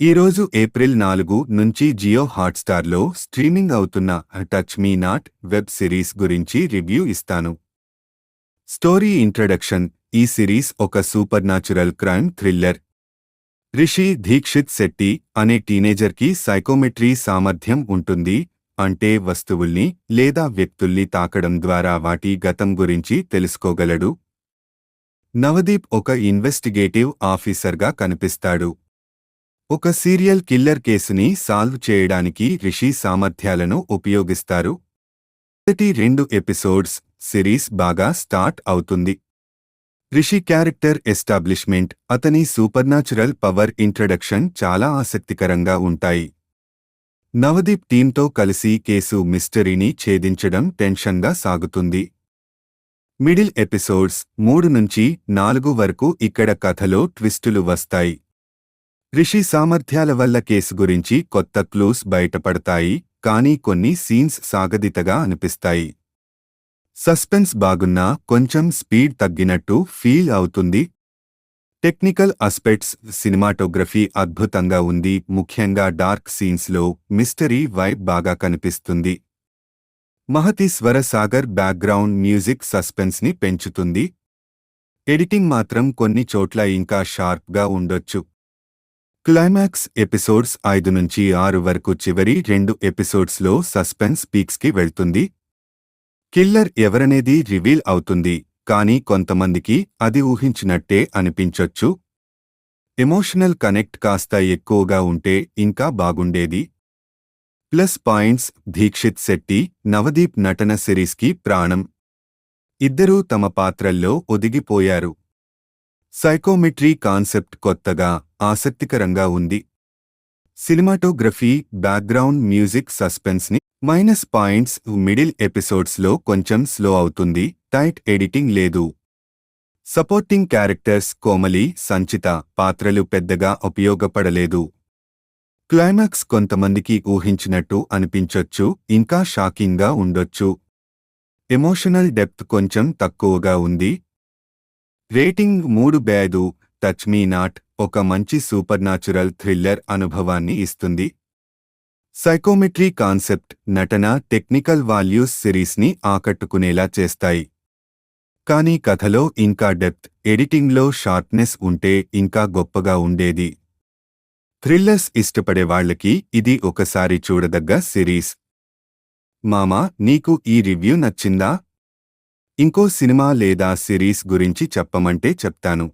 ఈరోజు ఏప్రిల్ 4 నుంచి జియో హాట్‌స్టార్‌లో స్ట్రీమింగ్ అవుతున్న touch me not web series గురించి రివ్యూ ఇస్తాను. Story introduction. ఈ సిరీస్ ఒక సూపర్‌న్యాచురల్ క్రైమ్ థ్రిల్లర్. రిషి దీక్షిత్ శెట్టి అనే టీనేజర్‌కి సైకోమెట్రీ సామర్థ్యం ఉంటుంది. అంటే వస్తువుల్ని లేదా వ్యక్తుల్ని తాకడం ద్వారా వాటి గతం గురించి తెలుసుకోగలడు. నవదీప్ ఒక ఇన్వెస్టిగేటివ్ ఆఫీసర్‌గా కనిపిస్తాడు. ఒక సీరియల్ కిల్లర్ కేసుని సాల్వ్ చేయడానికి రిషి సామర్థ్యాలను ఉపయోగిస్తారు. మొదటి 2 ఎపిసోడ్స్ సిరీస్ బాగా స్టార్ట్ అవుతుంది. రిషి క్యారెక్టర్ ఎస్టాబ్లిష్మెంట్, అతని సూపర్నాచురల్ పవర్ ఇంట్రడక్షన్ చాలా ఆసక్తికరంగా ఉంటాయి. నవదీప్ టీంతో కలిసి కేసు మిస్టరీని ఛేదించడం టెన్షన్గా సాగుతుంది. మిడిల్ ఎపిసోడ్స్ 3 నుంచి 4 వరకు ఇక్కడ కథలో ట్విస్టులు వస్తాయి. రిషి సామర్థ్యాల వల్ల కేసు గురించి కొత్త క్లూస్ బయటపడతాయి, కానీ కొన్ని సీన్స్ సాగదీతగా అనిపిస్తాయి. సస్పెన్స్ బాగున్నా కొంచెం స్పీడ్ తగ్గినట్టు ఫీల్ అవుతుంది. Technical aspects. సినిమాటోగ్రఫీ అద్భుతంగా ఉంది, ముఖ్యంగా డార్క్ సీన్స్లో మిస్టరీ వైబ్ బాగా కనిపిస్తుంది. మహతి స్వర సాగర్ బ్యాక్గ్రౌండ్ మ్యూజిక్ సస్పెన్స్ని పెంచుతుంది. ఎడిటింగ్ మాత్రం కొన్ని చోట్ల ఇంకా షార్ప్గా ఉండొచ్చు. క్లైమాక్స్. ఎపిసోడ్స్ 5 నుంచి 6 వరకు చివరి 2 ఎపిసోడ్స్లో సస్పెన్స్ పీక్స్కి వెళ్తుంది. కిల్లర్ ఎవరనేది రివీల్ అవుతుంది, కానీ కొంతమందికి అది ఊహించినట్టే అనిపించొచ్చు. ఎమోషనల్ కనెక్ట్ కాస్త ఎక్కువగా ఉంటే ఇంకా బాగుండేది. Plus points. దీక్షిత్ శెట్టి, నవదీప్ నటన సిరీస్కి ప్రాణం. ఇద్దరూ తమ పాత్రల్లో ఒదిగిపోయారు. సైకోమెట్రీ కాన్సెప్ట్ కొత్తగా, ఆసక్తికరంగా ఉంది. సినిమాటోగ్రఫీ, బ్యాక్గ్రౌండ్ మ్యూజిక్ సస్పెన్స్ని. Minus points. మిడిల్ ఎపిసోడ్స్లో కొంచెం స్లో అవుతుంది, టైట్ ఎడిటింగ్ లేదు. సపోర్టింగ్ క్యారెక్టర్స్ కోమలి, సంచిత పాత్రలు పెద్దగా ఉపయోగపడలేదు. క్లైమాక్స్ కొంతమందికి ఊహించినట్టు అనిపించొచ్చు, ఇంకా షాకింగ్గా ఉండొచ్చు. ఎమోషనల్ డెప్త్ కొంచెం తక్కువగా ఉంది. రేటింగ్ 3/5. టచ్ మీ నాట్ ఒక మంచి సూపర్నాచురల్ థ్రిల్లర్ అనుభవాన్ని ఇస్తుంది. సైకోమెట్రీ కాన్సెప్ట్, నటన, టెక్నికల్ వాల్యూస్ సిరీస్ని ఆకట్టుకునేలా చేస్తాయి. కానీ కథలో ఇంకా డెప్త్, ఎడిటింగ్లో షార్ప్నెస్ ఉంటే ఇంకా గొప్పగా ఉండేది. థ్రిల్లర్స్ ఇష్టపడే వాళ్లకి ఇది ఒకసారి చూడదగ్గ సిరీస్. మామా, నీకు ఈ రివ్యూ నచ్చిందా? ఇంకో సినిమా లేదా సిరీస్ గురించి చెప్పమంటే చెప్తాను.